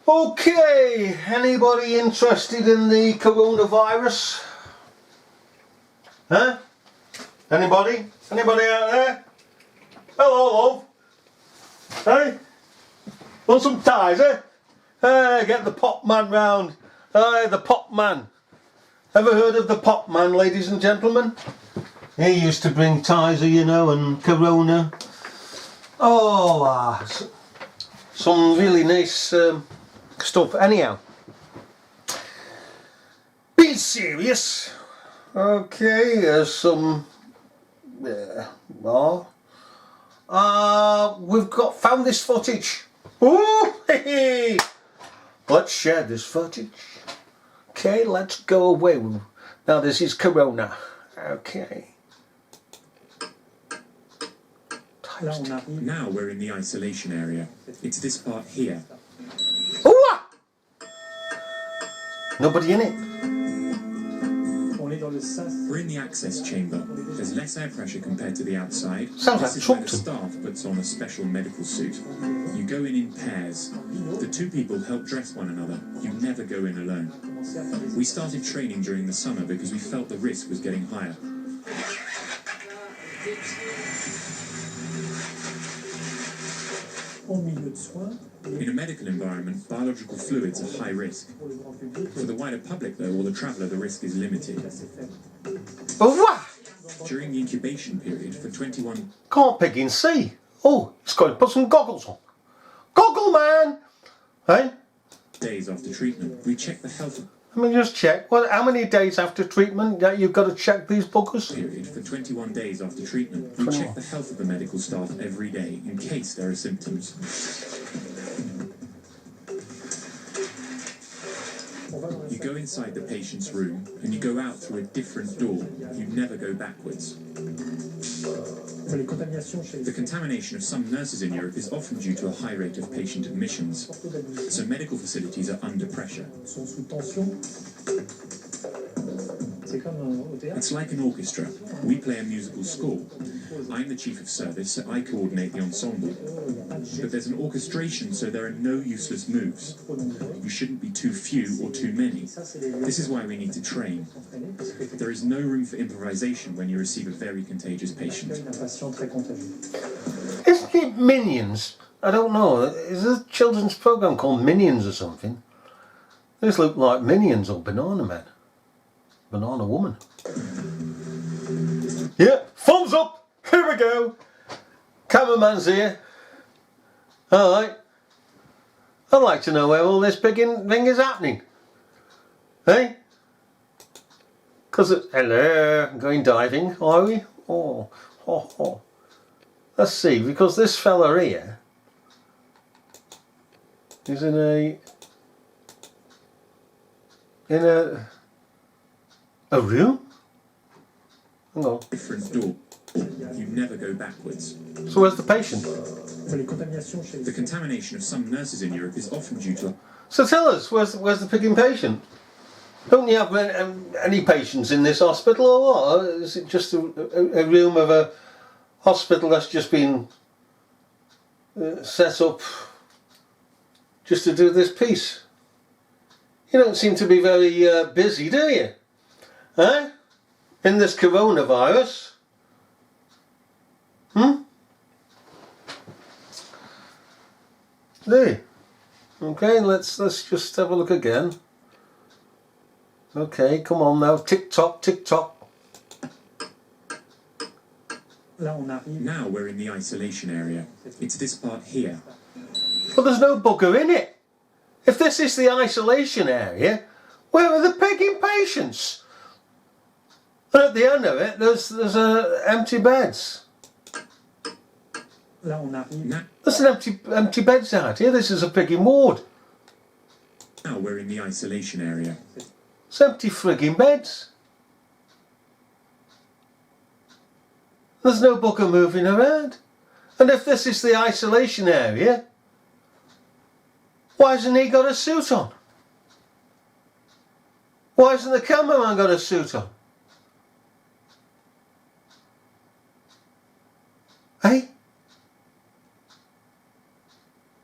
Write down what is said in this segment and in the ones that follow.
Okay, anybody interested in the coronavirus? Huh? Anybody? Anybody out there? Hello, love. Hey? Want some ties, eh? Hey, get the pop man round. Hey, the pop man. Ever heard of the pop man, ladies and gentlemen? He used to bring Tizer, you know, and Corona. Oh, some really nice stuff. Anyhow, be serious. Okay, there's some. We've found this footage. Ooh, hey, let's share this footage. Okay, let's go away. Now this is Corona. Okay. Now we're in the isolation area. It's this part here. Ooh! Nobody in it. We're in the access chamber. There's less air pressure compared to the outside. Sounds like this is where the Trump. staff puts on a special medical suit. You go in pairs. The two people help dress one another. You never go in alone. We started training during the summer because we felt the risk was getting higher. In a medical environment, biological fluids are high risk. For the wider public, though, or the traveller, the risk is limited. During the incubation period for 21... Can't pig in see. Oh, it's got to put some goggles on. Goggle man! Hey? days after treatment, we check the health... Let me just check. Well, how many days after treatment that you've got to check these buggers? Period for 21 days after treatment. We check the health of the medical staff every day in case there are symptoms. You go inside the patient's room and you go out through a different door. You never go backwards. The contamination of some nurses in Europe is often due to a high rate of patient admissions, so medical facilities are under pressure. It's like an orchestra. We play a musical score. I'm the chief of service, so I coordinate the ensemble. But there's an orchestration, so there are no useless moves. You shouldn't be too few or too many. This is why we need to train. There is no room for improvisation when you receive a very contagious patient. Isn't it Minions? I don't know. Is there a children's program called Minions or something? These look like Minions or Banana Man. Banana Woman. Yeah, thumbs up! Here we go! Cameraman's here. Alright. I'd like to know where all this big thing is happening. Hey? Because it's... Hello, going diving, are we? Oh. Let's see, because this fella here is in a room? Hang on. Different door. You never go backwards. So where's the patient? The contamination of some nurses in Europe is often due to... So tell us, where's the picking patient? Don't you have any patients in this hospital or what? Or is it just a room of a hospital that's just been set up just to do this piece? You don't seem to be very busy, do you? Huh? In this coronavirus? There. Okay, let's just have a look again. Okay, come on now. Tick tock, tick tock. Now we're in the isolation area. It's this part here. But there's no bugger in it. If this is the isolation area, where are the pegging patients? And at the end of it, there's empty beds. There's an empty beds out here. This is a pegging ward. Now we're in the isolation area. It's empty frigging beds. There's no bugger moving around. And if this is the isolation area, why hasn't he got a suit on? Why hasn't the cameraman got a suit on? Hey?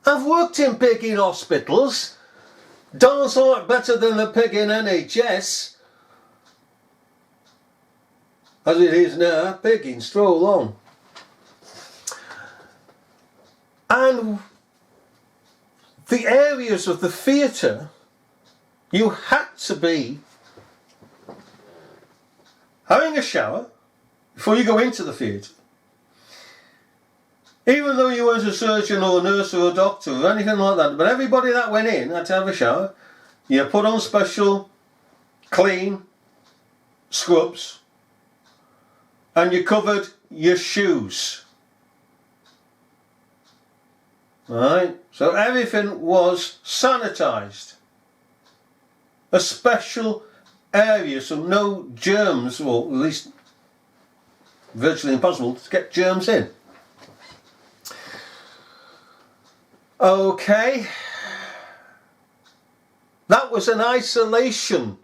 I've worked in picking hospitals Darn sight better than the pig in NHS. As it is now, pig in stroll on. And the areas of the theatre, you had to be having a shower before you go into the theatre. Even though you weren't a surgeon or a nurse or a doctor or anything like that, but everybody that went in had to have a shower. You put on special clean scrubs and you covered your shoes. Right? So everything was sanitised. A special area so no germs, or at least virtually impossible to get germs in. Okay, that was an isolation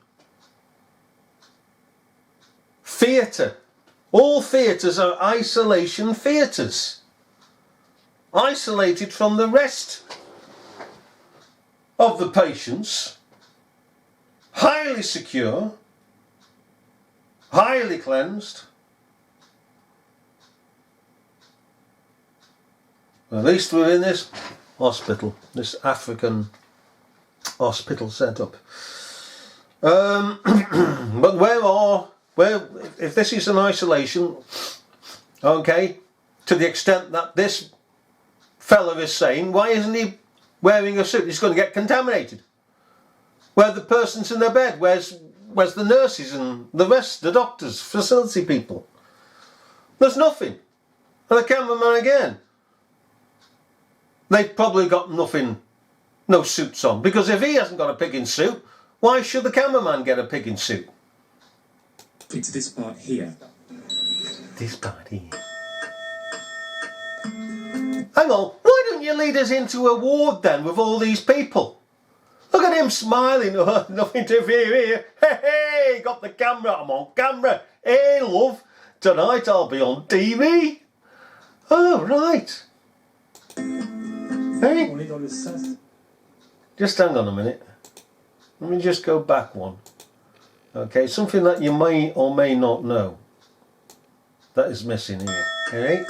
theatre. All theatres are isolation theatres. Isolated from the rest of the patients. Highly secure. Highly cleansed. At least we're in this hospital, this African hospital setup. But if this is an isolation, okay, to the extent that this fella is saying, why isn't he wearing a suit? He's going to get contaminated. Where the person's in their bed, where's the nurses and the rest, the doctors, facility people? There's nothing. And the cameraman again. They've probably got nothing, no suits on. Because if he hasn't got a pigging suit, why should the cameraman get a pigging suit? It's this part here. This part here. Hang on, why don't you lead us into a ward then with all these people? Look at him smiling. Oh, nothing to fear here. Hey, hey, got the camera. I'm on camera. Hey, love, tonight I'll be on TV. Oh, right. Hey, just hang on a minute. Let me just go back one. Okay, something that you may or may not know that is missing here. Hey,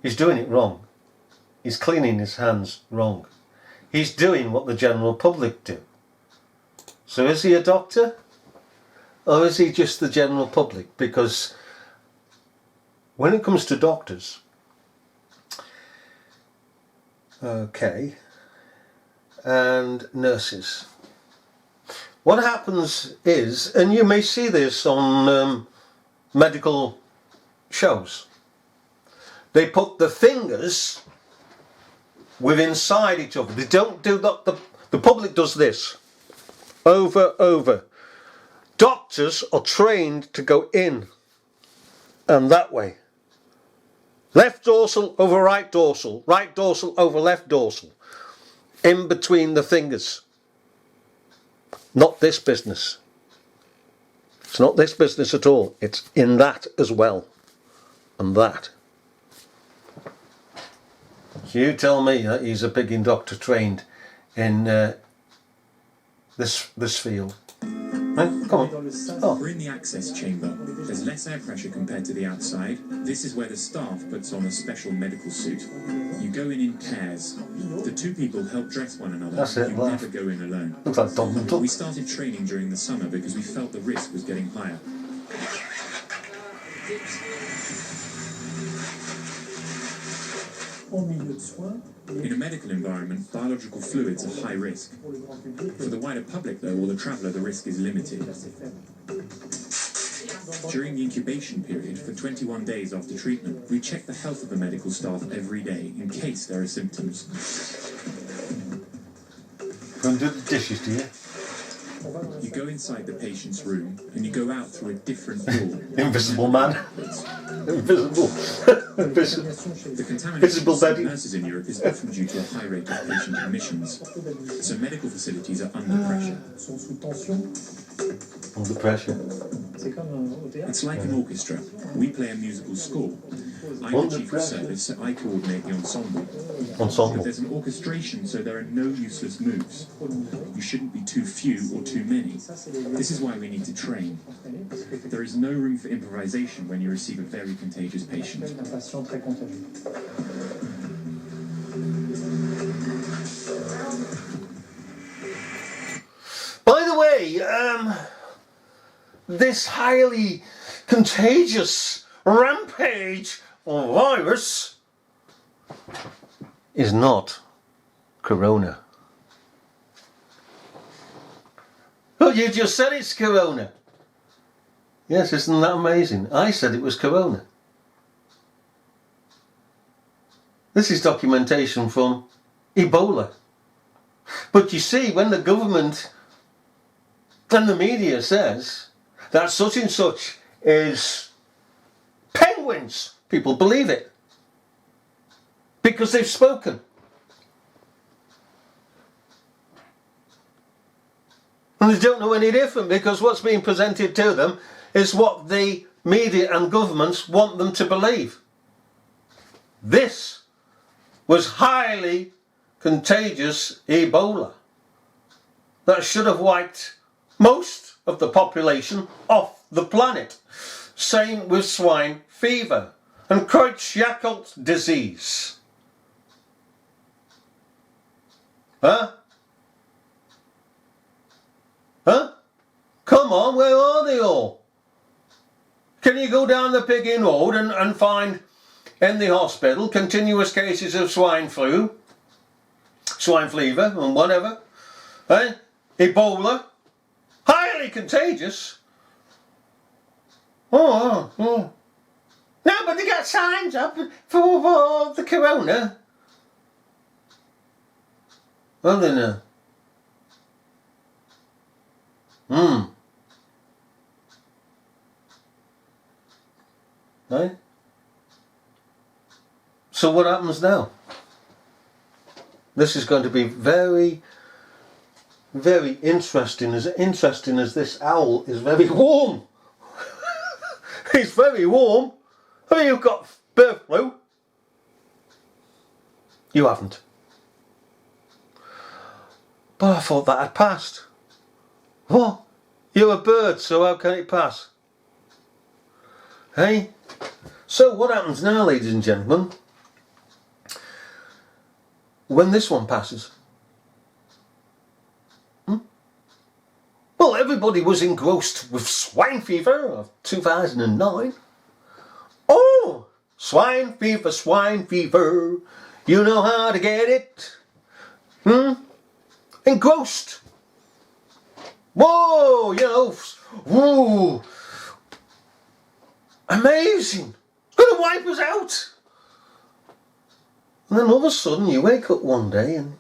he's doing it wrong. He's cleaning his hands wrong. He's doing what the general public do. So is he a doctor? Or is he just the general public? Because when it comes to doctors, okay, and nurses, what happens is, and you may see this on medical shows, they put the fingers with inside each other. They don't do that. The public does this over. Doctors are trained to go in and that way. Left dorsal over right dorsal over left dorsal, in between the fingers. Not this business. It's not this business at all. It's in that as well, and that. So you tell me that he's a pigging doctor trained in this field. Right? Come on. Oh. We're in the access chamber. There's less air pressure compared to the outside. This is where the staff puts on a special medical suit. You go in pairs. The two people help dress one another. That's it, you laugh. never go in alone. Looks like Donald Duck. We started training during the summer because we felt the risk was getting higher. In a medical environment, biological fluids are high risk. For the wider public, though, or the traveller, the risk is limited. During the incubation period, for 21 days after treatment, we check the health of the medical staff every day in case there are symptoms. Come do the dishes, do you? You go inside the patient's room and you go out through a different door. Invisible man. Invisible. The contamination Visible of some bedding. nurses in Europe is often due to a high rate of patient admissions. So medical facilities are under pressure. Under pressure. It's like an orchestra. We play a musical score. I'm the chief of service, so I coordinate the ensemble. But there's an orchestration, so there are no useless moves. You shouldn't be too few or too many. This is why we need to train. There is no room for improvisation when you receive a very contagious patient. By the way, this highly contagious rampage or virus is not corona. Oh, you just said it's corona. Yes, isn't that amazing? I said it was corona. This is documentation from Ebola. But you see, when the government and the media says that such and such is penguins, people believe it. Because they've spoken. And they don't know any different, because what's being presented to them is what the media and governments want them to believe. This was highly contagious Ebola that should have wiped most of the population off the planet. Same with swine fever and Creutzfeldt disease. Huh? Huh? Come on, where are they all? Can you go down the Piggin Road and find in the hospital continuous cases of swine flu, swine fever and whatever? Eh? Ebola? Highly contagious. Oh. No, but they got signs up for the corona. Well then, Right? So what happens now? This is going to be very, very interesting. As interesting as this owl is very warm. He's very warm. I mean, you've got bird flu. You haven't. But I thought that had passed. What? You're a bird, so how can it pass? Hey? So what happens now, ladies and gentlemen, when this one passes? Well, everybody was engrossed with swine fever of 2009. Oh, swine fever, you know how to get it. Engrossed. Whoa, whoa. Amazing. It's going to wipe us out. And then all of a sudden you wake up one day and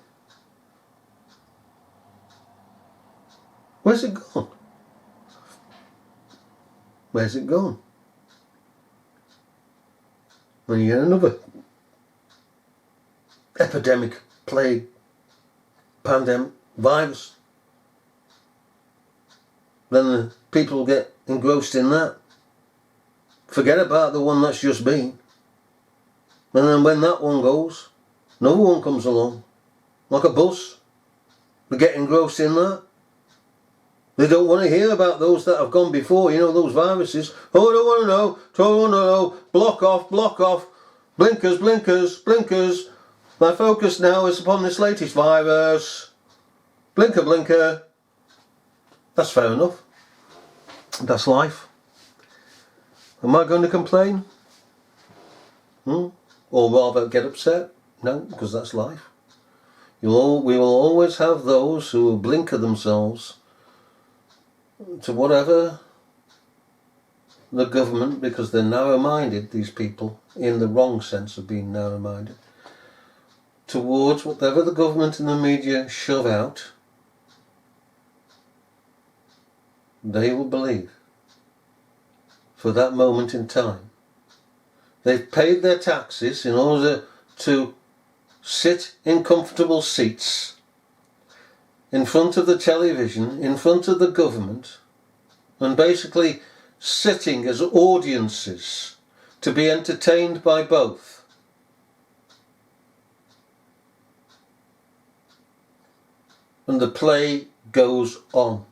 where's it gone? Where's it gone? When you get another epidemic, plague, pandemic, virus, then the people get engrossed in that. Forget about the one that's just been. And then when that one goes, another one comes along, like a bus. They get engrossed in that. They don't want to hear about those that have gone before, those viruses. Oh, I don't want to know. Don't want to know. Block off. Blinkers. My focus now is upon this latest virus. Blinker. That's fair enough. That's life. Am I going to complain? Or rather get upset? No, because that's life. We will always have those who will blinker themselves to whatever the government, because they're narrow-minded, these people, in the wrong sense of being narrow-minded, towards whatever the government and the media shove out, they will believe for that moment in time. They've paid their taxes in order to sit in comfortable seats in front of the television, in front of the government, and basically sitting as audiences to be entertained by both. And the play goes on.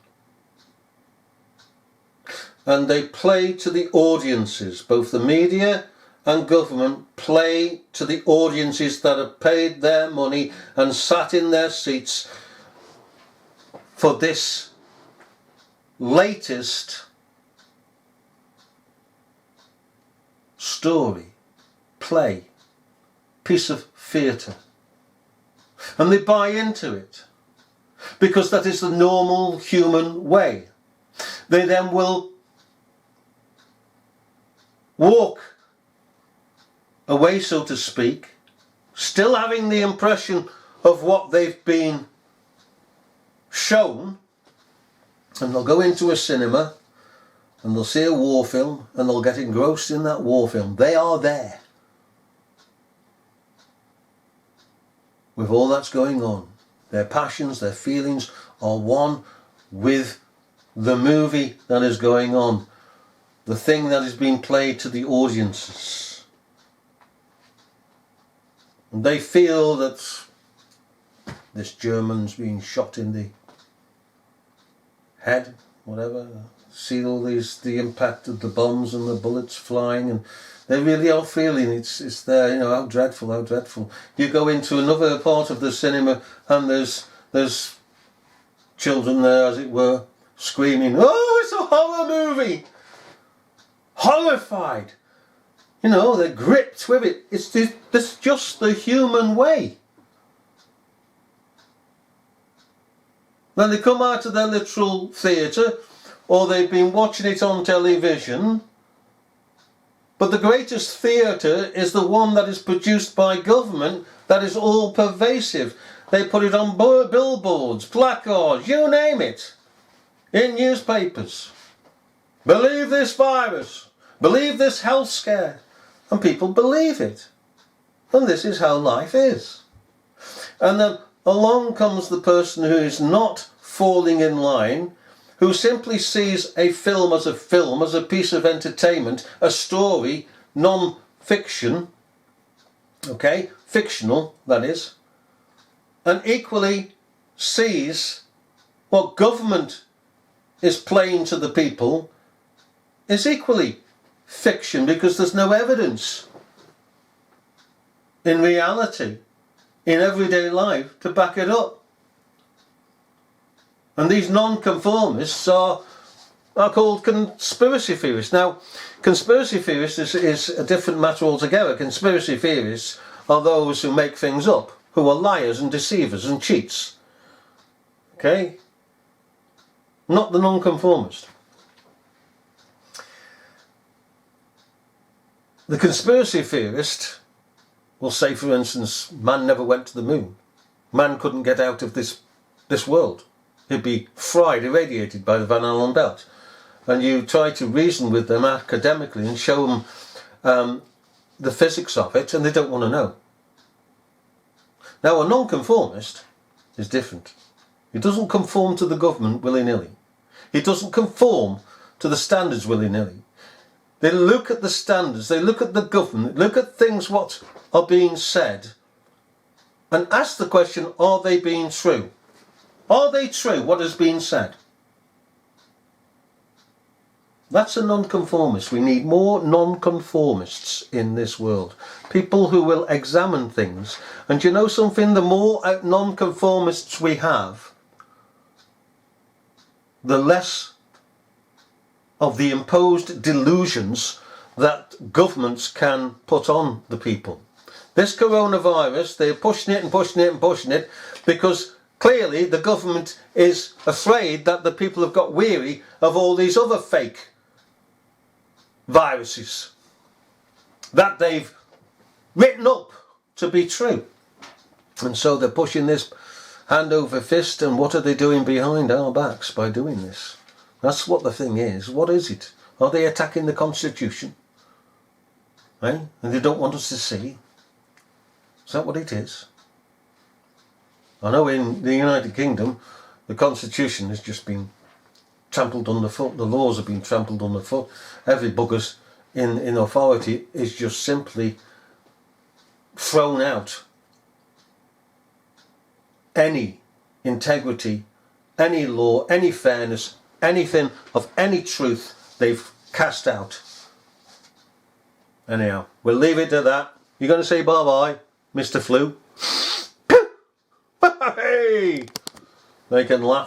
And they play to the audiences, both the media and government play to the audiences that have paid their money and sat in their seats for this latest story, play, piece of theatre. And they buy into it because that is the normal human way. They then will walk away, so to speak, still having the impression of what they've been shown, and they'll go into a cinema and they'll see a war film and they'll get engrossed in that war film. They are there with all that's going on. Their passions, their feelings are one with the movie that is going on, the thing that is being played to the audiences. And they feel that this German's being shot in the head, whatever. See all these, the impact of the bombs and the bullets flying, and they really are feeling it's there, you know, how dreadful, how dreadful. You go into another part of the cinema and there's children there, as it were, screaming, "Oh, it's a horror movie!" Horrified. You know, they're gripped with it. It's just the human way. Then they come out of their literal theatre, or they've been watching it on television. But the greatest theatre is the one that is produced by government, that is all pervasive. They put it on billboards, placards, you name it, in newspapers. Believe this virus, believe this health scare. And people believe it. And this is how life is. And then along comes the person who is not falling in line, who simply sees a film, as a piece of entertainment, a story, non-fiction, okay, fictional, that is, and equally sees what government is playing to the people is equally fiction, because there's no evidence in reality, in everyday life, to back it up. And these non-conformists are called conspiracy theorists. Now, conspiracy theorists is a different matter altogether. Conspiracy theorists are those who make things up, who are liars and deceivers and cheats. Okay? Not the non-conformist. The conspiracy theorist will say, for instance, man never went to the moon. Man couldn't get out of this world. He'd be fried, irradiated by the Van Allen belt. And you try to reason with them academically and show them the physics of it, and they don't want to know. Now, a non-conformist is different. He doesn't conform to the government willy-nilly. He doesn't conform to the standards willy-nilly. They look at the standards, they look at the government, look at things what are being said, and ask the question, are they being true? Are they true, what has been said? That's a non-conformist. We need more non-conformists in this world. People who will examine things. And you know something? The more non-conformists we have, the less of the imposed delusions that governments can put on the people. This coronavirus, they're pushing it and pushing it and pushing it because clearly the government is afraid that the people have got weary of all these other fake viruses that they've written up to be true. And so they're pushing this hand over fist, and what are they doing behind our backs by doing this? That's what the thing is. What is it? Are they attacking the Constitution? Eh? And they don't want us to see? Is that what it is? I know in the United Kingdom, the Constitution has just been trampled underfoot. The laws have been trampled underfoot. Every bugger's in authority is just simply thrown out. Any integrity, any law, any fairness, anything of any truth they've cast out. Anyhow, we'll leave it at that. You're going to say bye-bye, Mr. Flu? Hey! They can laugh.